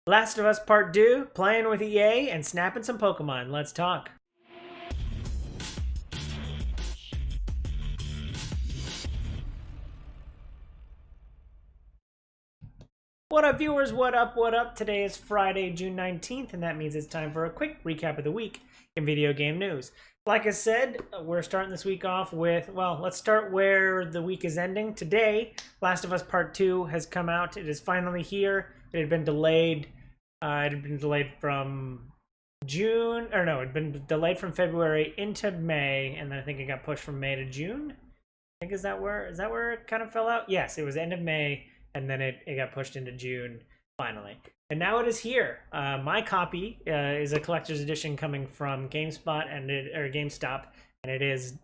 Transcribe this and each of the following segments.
Last of Us Part 2, playing with EA and snapping some Pokemon. Let's talk. What up, viewers? What up? What up? Today is Friday, June 19th, and that means it's time for a quick recap of the week in video game news. Like I said, we're starting this week off with, well, let's start where the week is ending. Today, Last of Us Part 2 has come out. It is finally here. It had been delayed. From June, or no, it had been delayed from February into May, and then I think it got pushed from May to June. I think is that where it kind of fell out? Yes, it was end of May, and then it got pushed into June finally. And now it is here. My copy is a collector's edition coming from GameSpot or GameStop, and it is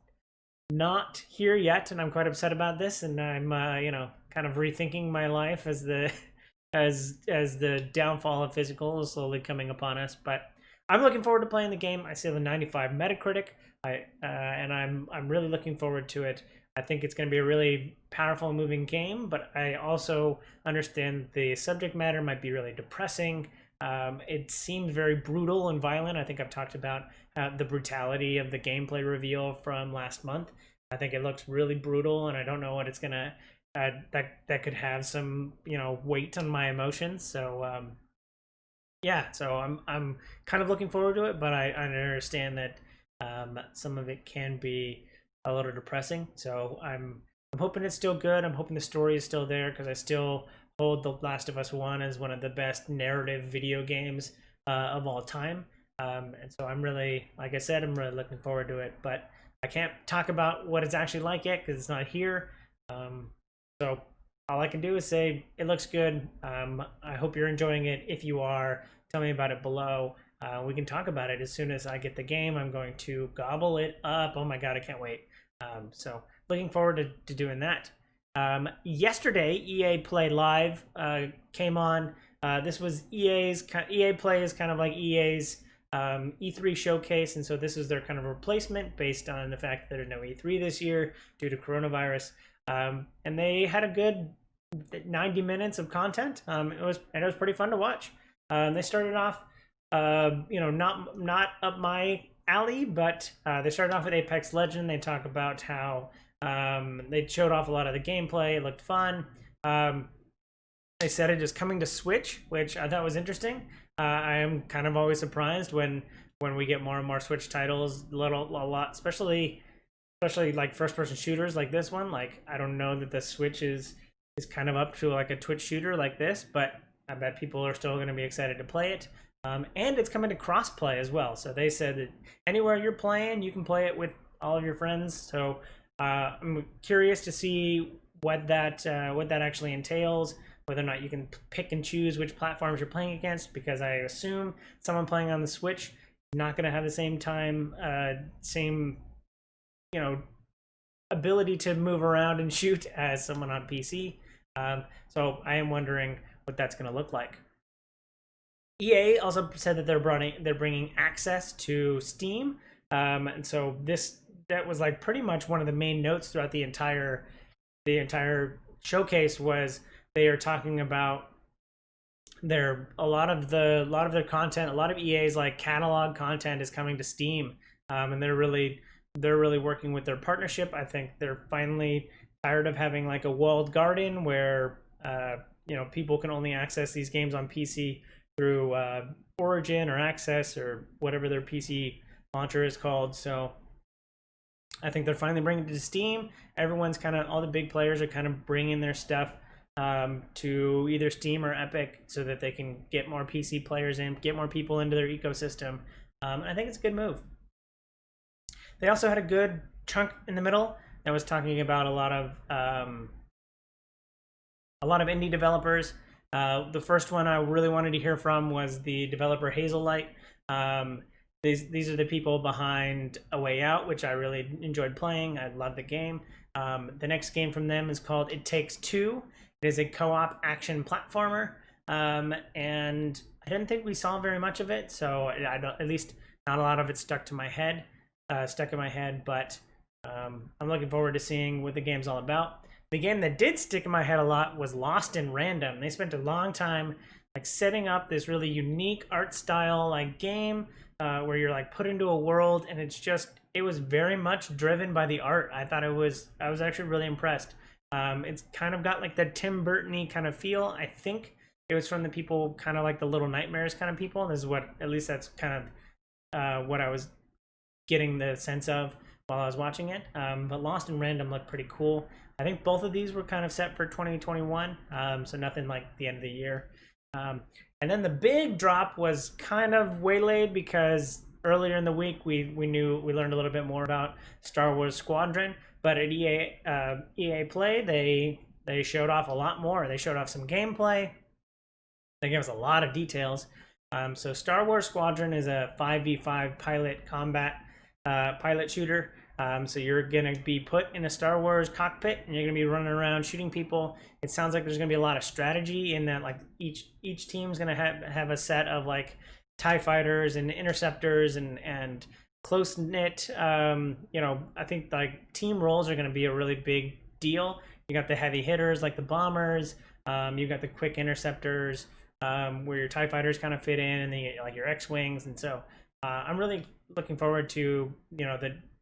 not here yet, and I'm quite upset about this. And I'm kind of rethinking my life as the the downfall of physical is slowly coming upon us. But I'm looking forward to playing the game. I see the 95 Metacritic. And I'm really looking forward to it. I think it's going to be a really powerful, moving game, but I also understand the subject matter might be really depressing. It seems very brutal and violent. I think I've talked about the brutality of the gameplay reveal from last month. I think it looks really brutal, and I don't know what it's gonna that could have some weight on my emotions. So yeah, so I'm kind of looking forward to it, but I understand that some of it can be a little depressing. So I'm hoping it's still good. I'm hoping the story is still there, because I still hold The Last of Us 1 as one of the best narrative video games of all time. And so I'm really, like I said, I'm really looking forward to it. But I can't talk about what it's actually like yet because it's not here. So all I can do is say it looks good. I hope you're enjoying it. If you are, tell me about it below. We can talk about it as soon as I get the game. I'm going to gobble it up. Oh my god, I can't wait. So looking forward to doing that. Yesterday, EA Play Live came on. This was EA Play is kind of like EA's E3 showcase, and so this is their kind of replacement based on the fact that there's no E3 this year due to coronavirus. And they had a good 90 minutes of content. It was pretty fun to watch. They started off not up my alley, but they started off with Apex Legend. They talk about how they showed off a lot of the gameplay. It looked fun. They said it is coming to Switch, which I thought was interesting. I am kind of always surprised when we get more and more Switch titles, a lot, especially like first-person shooters like this one. Like, I don't know that the Switch is kind of up to like a Twitch shooter like this, but I bet people are still going to be excited to play it. And it's coming to crossplay as well. So they said that anywhere you're playing, you can play it with all of your friends. So I'm curious to see what that actually entails, whether or not you can pick and choose which platforms you're playing against, because I assume someone playing on the Switch is not going to have the same ability to move around and shoot as someone on PC. So I am wondering what that's going to look like. EA also said that they're bringing access to Steam, and so that was like pretty much one of the main notes throughout the entire showcase. Was they are talking about a lot of their content, a lot of EA's like catalog content is coming to Steam, and they're really working with their partnership. I think they're finally tired of having like a walled garden where people can only access these games on PC through Origin or Access or whatever their PC launcher is called. So I think they're finally bringing it to Steam. All the big players are kind of bringing their stuff to either Steam or Epic so that they can get more PC players in, get more people into their ecosystem. I think it's a good move. They also had a good chunk in the middle that was talking about a lot of indie developers. The first one I really wanted to hear from was the developer Hazelight. These are the people behind A Way Out, which I really enjoyed playing. I love the game. The next game from them is called It Takes Two. It is a co-op action platformer, and I didn't think we saw very much of it, so at least not a lot of it stuck in my head. But I'm looking forward to seeing what the game's all about. The game that did stick in my head a lot was Lost in Random. They spent a long time like setting up this really unique art style like game where you're like put into a world, and it was very much driven by the art. I was actually really impressed. It's kind of got like the Tim Burton-y kind of feel. I think it was from the people kind of like the Little Nightmares kind of people. This is what, at least that's kind of what I was getting the sense of while I was watching it. But Lost in Random looked pretty cool. I think both of these were kind of set for 2021, so nothing like the end of the year. And then the big drop was kind of waylaid because earlier in the week we learned a little bit more about Star Wars Squadron, but at EA Play they showed off a lot more. They showed off some gameplay. They gave us a lot of details. So Star Wars Squadron is a 5v5 pilot shooter. So you're gonna be put in a Star Wars cockpit and you're gonna be running around shooting people. It sounds like there's gonna be a lot of strategy in that. Like each team's gonna have a set of like TIE fighters and interceptors and close knit. I think like team roles are gonna be a really big deal. You got the heavy hitters like the bombers. You got the quick interceptors where your TIE fighters kind of fit in, and then like your X-wings. And so I'm really looking forward to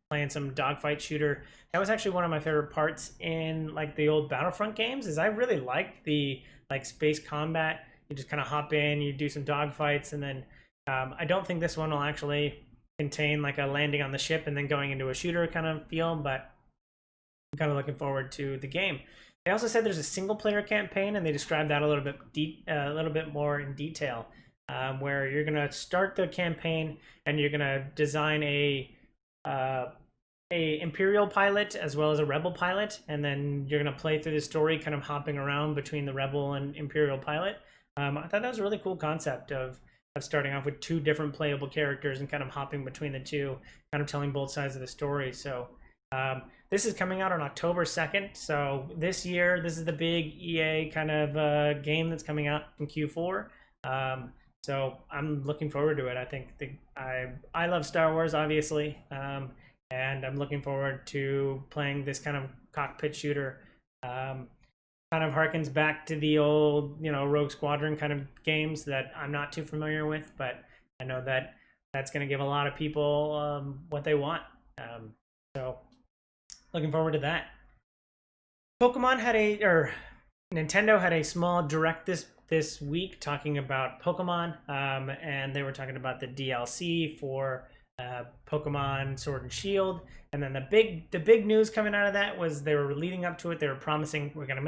playing some dogfight shooter. That was actually one of my favorite parts in like the old Battlefront games. Is I really liked the like space combat. You just kind of hop in, you do some dogfights, and then I don't think this one will actually contain like a landing on the ship and then going into a shooter kind of feel, but I'm kind of looking forward to the game. They also said there's a single player campaign, and they described that a little bit more in detail, where you're gonna start the campaign and you're gonna design a Imperial pilot as well as a Rebel pilot, and then you're gonna play through the story, kind of hopping around between the Rebel and Imperial pilot. I thought that was a really cool concept of starting off with two different playable characters and kind of hopping between the two, kind of telling both sides of the story. So this is coming out on October 2nd. So this year, this is the big EA kind of game that's coming out in Q4. So I'm looking forward to it. I think I love Star Wars, obviously, and I'm looking forward to playing this kind of cockpit shooter. Kind of harkens back to the old, Rogue Squadron kind of games that I'm not too familiar with, but I know that that's going to give a lot of people what they want. So looking forward to that. Nintendo had a small direct this week talking about Pokemon, and they were talking about the DLC for Pokemon Sword and Shield. And then the big news coming out of that was they were leading up to it. They were promising we've got a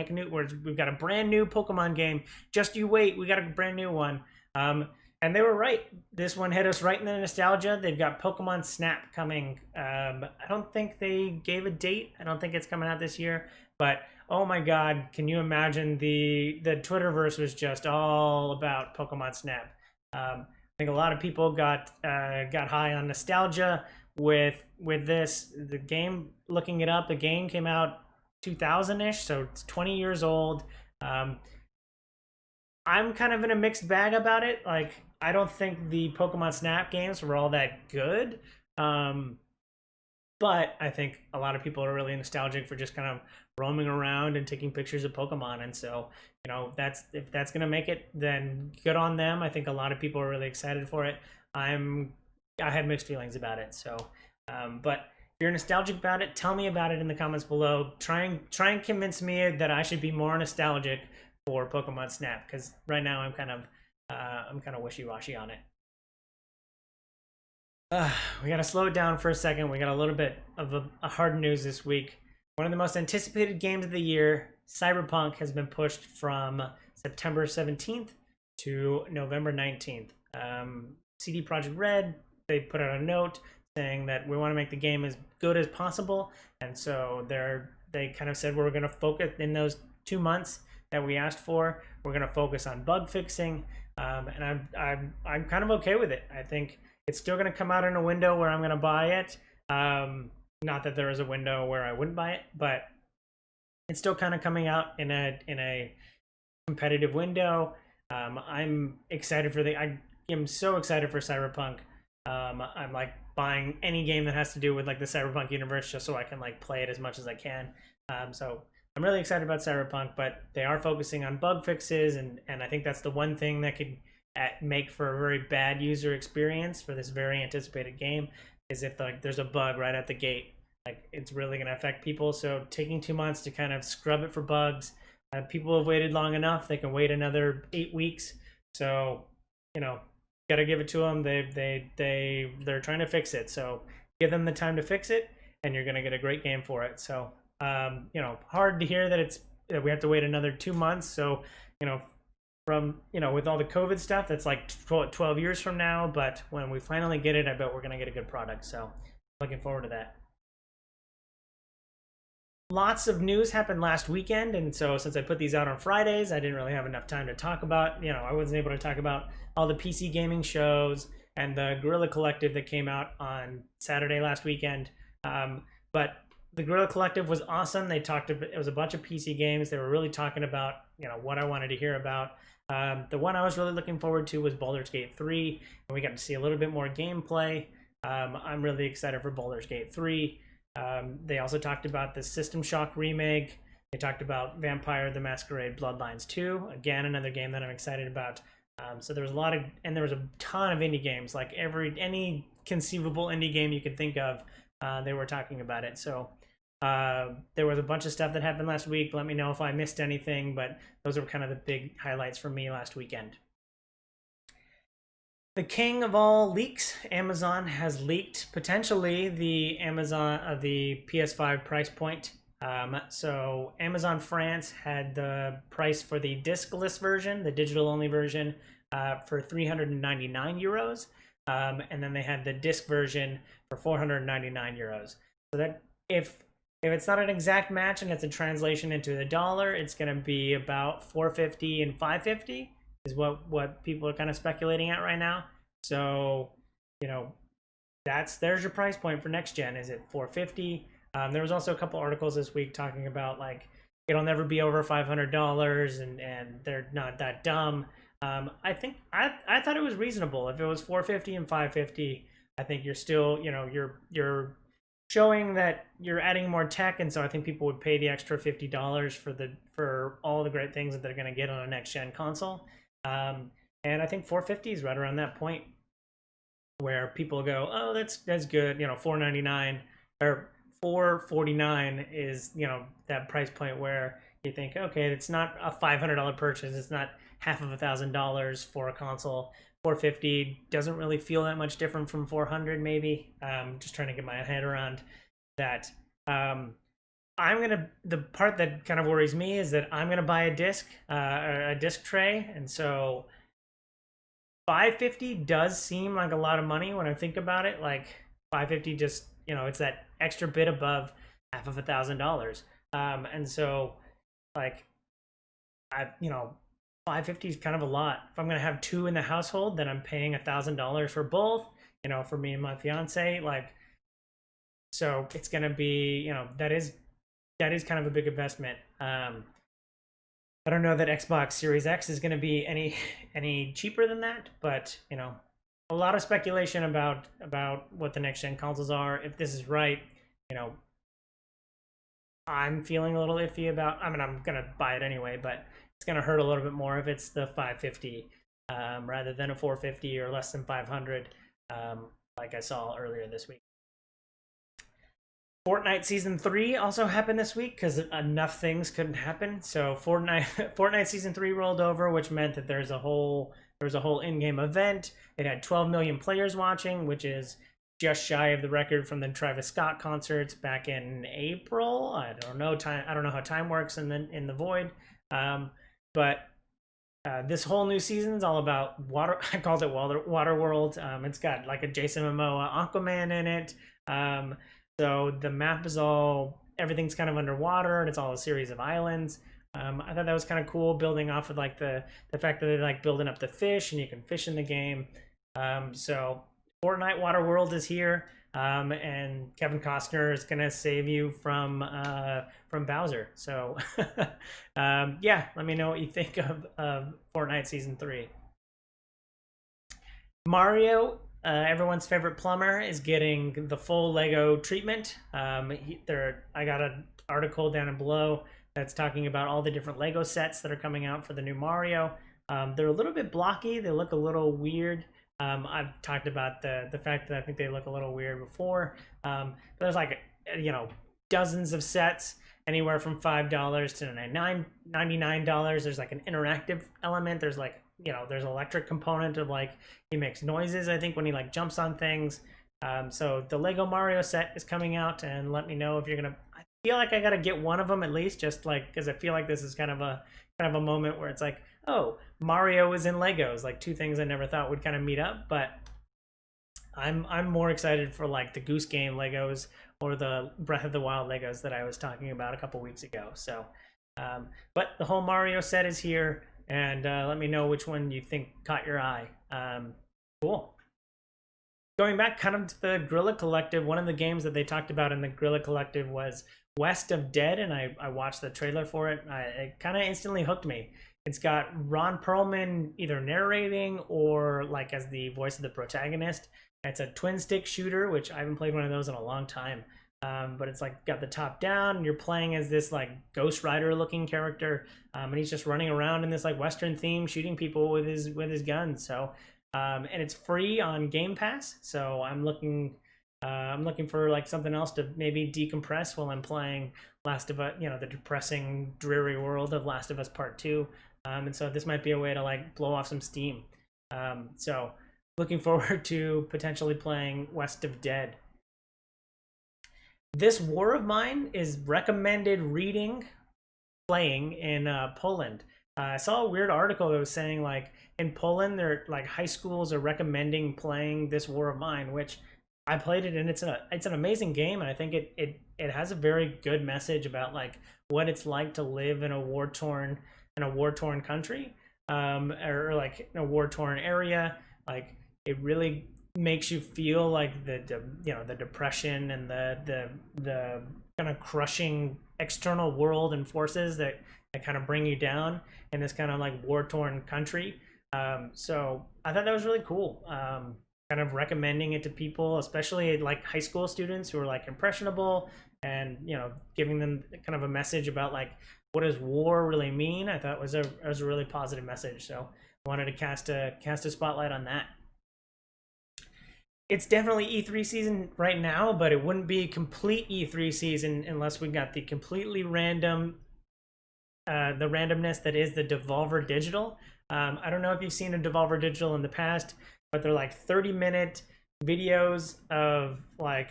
brand new Pokemon game. Just you wait, we got a brand new one. And they were right. This one hit us right in the nostalgia. They've got Pokemon Snap coming. I don't think they gave a date. I don't think it's coming out this year. But oh my God, can you imagine the Twitterverse was just all about Pokemon Snap. I think a lot of people got high on nostalgia with this. The game, looking it up, the game came out 2000-ish, so it's 20 years old. I'm kind of in a mixed bag about it. Like, I don't think the Pokemon Snap games were all that good. But I think a lot of people are really nostalgic for just kind of roaming around and taking pictures of Pokemon. And so, if that's going to make it, then good on them. I think a lot of people are really excited for it. I had mixed feelings about it. So, but if you're nostalgic about it, tell me about it in the comments below. Try and convince me that I should be more nostalgic for Pokemon Snap, because right now I'm kind of wishy-washy on it. We gotta slow it down for a second. We got a little bit of a hard news this week. One of the most anticipated games of the year, Cyberpunk, has been pushed from September 17th to November 19th. CD Projekt Red, they put out a note saying that we want to make the game as good as possible, and so they kind of said we're going to focus in those 2 months that we asked for. We're going to focus on bug fixing, and I'm kind of okay with it. I think it's still going to come out in a window where I'm going to buy it. Not that there is a window where I wouldn't buy it, but it's still kind of coming out in a competitive window. I'm excited I am so excited for Cyberpunk. I'm like buying any game that has to do with like the Cyberpunk universe just so I can like play it as much as I can. So I'm really excited about Cyberpunk, but they are focusing on bug fixes, and I think that's the one thing that could make for a very bad user experience for this very anticipated game, is if like there's a bug right at the gate, like it's really going to affect people. So taking 2 months to kind of scrub it for bugs, people have waited long enough. They can wait another 8 weeks. So gotta give it to them. They're trying to fix it. So give them the time to fix it, and you're gonna get a great game for it. So hard to hear that we have to wait another 2 months. So from with all the COVID stuff, that's like 12 years from now. But when we finally get it, I bet we're gonna get a good product. So looking forward to that. Lots of news happened last weekend, and so since I put these out on Fridays, I didn't really have enough time to talk about, I wasn't able to talk about all the PC gaming shows and the Guerrilla Collective that came out on Saturday last weekend. But the Guerrilla Collective was awesome. They talked about, it was a bunch of PC games. They were really talking about, what I wanted to hear about. The one I was really looking forward to was Baldur's Gate 3, and we got to see a little bit more gameplay. I'm really excited for Baldur's Gate 3. They also talked about the System Shock remake. They talked about Vampire the Masquerade Bloodlines 2. Again, another game that I'm excited about. So there was there was a ton of indie games, like any conceivable indie game you could think of. They were talking about it. So there was a bunch of stuff that happened last week. Let me know if I missed anything, but those were kind of the big highlights for me last weekend. The king of all leaks, Amazon has leaked potentially the PS5 price point. So Amazon France had the price for the discless version, the digital only version, for 399 euros. And then they had the disc version for 499 euros. So that if it's not an exact match and it's a translation into the dollar, it's going to be about 450 and 550 is what people are kind of speculating at right now. So there's your price point for next gen. Is it 450? There was also a couple articles this week talking about like it'll never be over $500 and they're not that dumb. I think I thought it was reasonable. If it was 450 and 550, I think you're still you're showing that you're adding more tech, and so I think people would pay the extra $50 for all the great things that they're going to get on a next gen console. And I think 450 is right around that point where people go, oh, that's good. 499 or 449 is that price point where you think, okay, it's not a $500 purchase. It's not half of $1,000 for a console. 450 doesn't really feel that much different from 400 maybe. Just trying to get my head around that. The part that kind of worries me is that I'm gonna buy a disc tray, and so 550 does seem like a lot of money when I think about it. Like 550 just it's that extra bit above half of $1,000. And so like 550 is kind of a lot. If I'm gonna have two in the household, then I'm paying $1,000 for both, for me and my fiance. Like, so it's gonna be, that is kind of a big investment. I don't know that Xbox Series X is going to be any cheaper than that, but a lot of speculation about what the next gen consoles are. If this is right, I'm feeling a little iffy about. I mean, I'm going to buy it anyway, but it's going to hurt a little bit more if it's the 550 rather than a 450 or less than 500, like I saw earlier this week. Fortnite Season 3 also happened this week because enough things couldn't happen. So Fortnite Season 3 rolled over, which meant that there was a whole in-game event. It had 12 million players watching, which is just shy of the record from the Travis Scott concerts back in April. I don't know how time works in the void. But this whole new season is all about water. I called it Water World. It's got like a Jason Momoa Aquaman in it. So the map is everything's kind of underwater, and it's all a series of islands. I thought that was kind of cool, building off of like the fact that they like building up the fish, and you can fish in the game. So Fortnite Water World is here, and Kevin Costner is gonna save you from Bowser. So yeah, let me know what you think of Fortnite Season 3. Mario, everyone's favorite plumber, is getting the full Lego treatment. I got an article down below that's talking about all the different Lego sets that are coming out for the new Mario. They're a little bit blocky. They look a little weird. I've talked about the fact that I think they look a little weird before. But there's like, dozens of sets, anywhere from $5 to $99. There's like an interactive element. There's like, there's an electric component of like, he makes noises, I think, when he like jumps on things. So the Lego Mario set is coming out, and let me know if you're gonna. I feel like I gotta get one of them at least, just like because I feel like this is kind of a moment where it's like, oh, Mario is in Legos, like two things I never thought would kind of meet up. But I'm more excited for like the Goose Game Legos or the Breath of the Wild Legos that I was talking about a couple weeks ago. So, but the whole Mario set is here, and let me know which one you think caught your eye. Cool. Going back kind of to the Guerrilla Collective, one of the games that they talked about in the Guerrilla Collective was West of Dead, and I watched the trailer for it. It kind of instantly hooked me. It's got Ron Perlman either narrating or like as the voice of the protagonist. It's a twin stick shooter, which I haven't played one of those in a long time. But it's like got the top down, and you're playing as this like Ghost Rider looking character, and he's just running around in this like Western theme, shooting people with his guns. So, and it's free on Game Pass. So I'm looking for like something else to maybe decompress while I'm playing Last of Us, the depressing, dreary world of Last of Us Part 2. And so this might be a way to like blow off some steam. So looking forward to potentially playing West of Dead. This War of Mine is recommended playing in Poland. I saw a weird article that was saying like in Poland, they're like high schools are recommending playing this War of Mine, which I played it, and it's an amazing game, and I think it has a very good message about like what it's like to live in a war torn country, or like in a war torn area. Like it really makes you feel like the depression and the kind of crushing external world and forces that kind of bring you down in this kind of like war torn country. So I thought that was really cool. Kind of recommending it to people, especially like high school students who are like impressionable, and giving them kind of a message about like what does war really mean. I thought it was a really positive message. So I wanted to cast a spotlight on that. It's definitely E3 season right now, but it wouldn't be complete E3 season unless we got the completely random, the randomness that is the Devolver Digital. I don't know if you've seen a Devolver Digital in the past, but they're like 30-minute videos of like,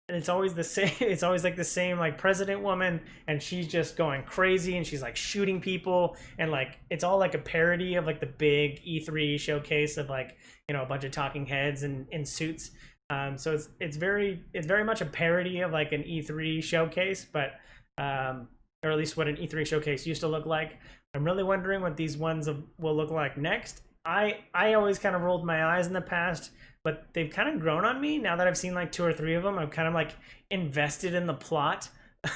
and it's always the same. It's always like the same like president woman, and she's just going crazy, and she's like shooting people, and like it's all like a parody of like the big E3 showcase of like a bunch of talking heads in suits. So it's very much a parody of like an E3 showcase, but or at least what an E3 showcase used to look like. I'm really wondering what these ones will look like next. I always kind of rolled my eyes in the past, but they've kind of grown on me now that I've seen like 2 or 3 of them. I'm kind of like invested in the plot.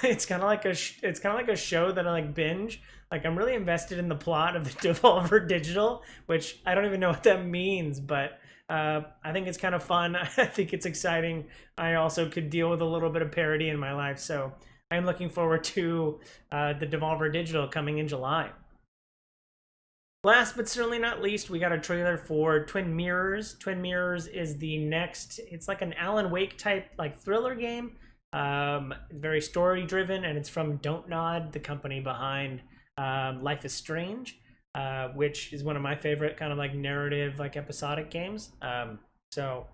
It's kind of like a show that I like binge. Like I'm really invested in the plot of the Devolver Digital, which I don't even know what that means, but I think it's kind of fun. I think it's exciting. I also could deal with a little bit of parody in my life, so I'm looking forward to the Devolver Digital coming in July. Last but certainly not least, we got a trailer for Twin Mirrors. Twin Mirrors is the next, it's like an Alan Wake type like thriller game. Very story driven, and it's from Don't Nod, the company behind Life is Strange, which is one of my favorite kind of like narrative, like episodic games. So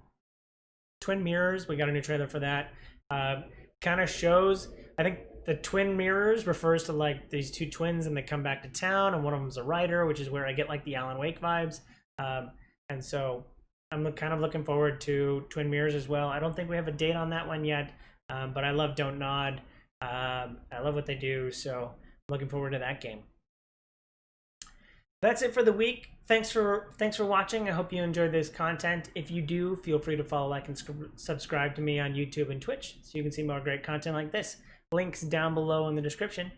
Twin Mirrors, we got a new trailer for that. Kind of shows, I think the twin mirrors refers to like these 2 twins, and they come back to town, and one of them's a writer, which is where I get like the Alan Wake vibes. And so I'm kind of looking forward to Twin Mirrors as well. I don't think we have a date on that one yet, but I love Don't Nod. I love what they do, so I'm looking forward to that game. That's it for the week. Thanks for watching. I hope you enjoyed this content. If you do, feel free to follow, like, and subscribe to me on YouTube and Twitch so you can see more great content like this. Links down below in the description.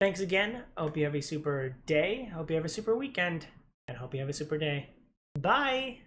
Thanks again. I hope you have a super day. I hope you have a super weekend. And I hope you have a super day. Bye!